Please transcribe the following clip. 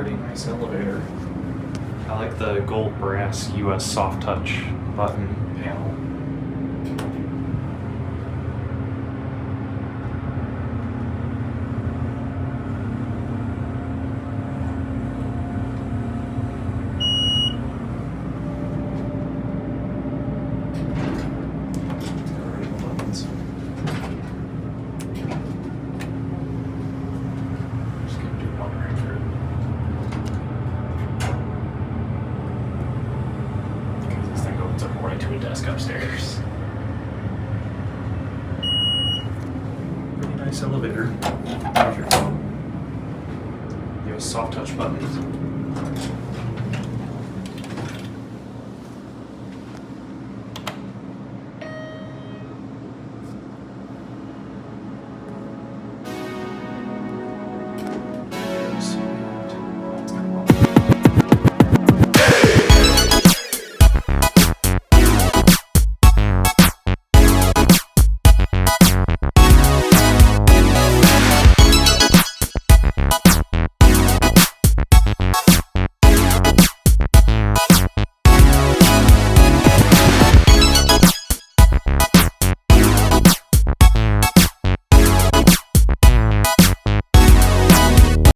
pretty nice elevator. I like the gold brass US soft touch button panel. Upstairs. Pretty nice elevator. There's your phone. You have soft touch buttons.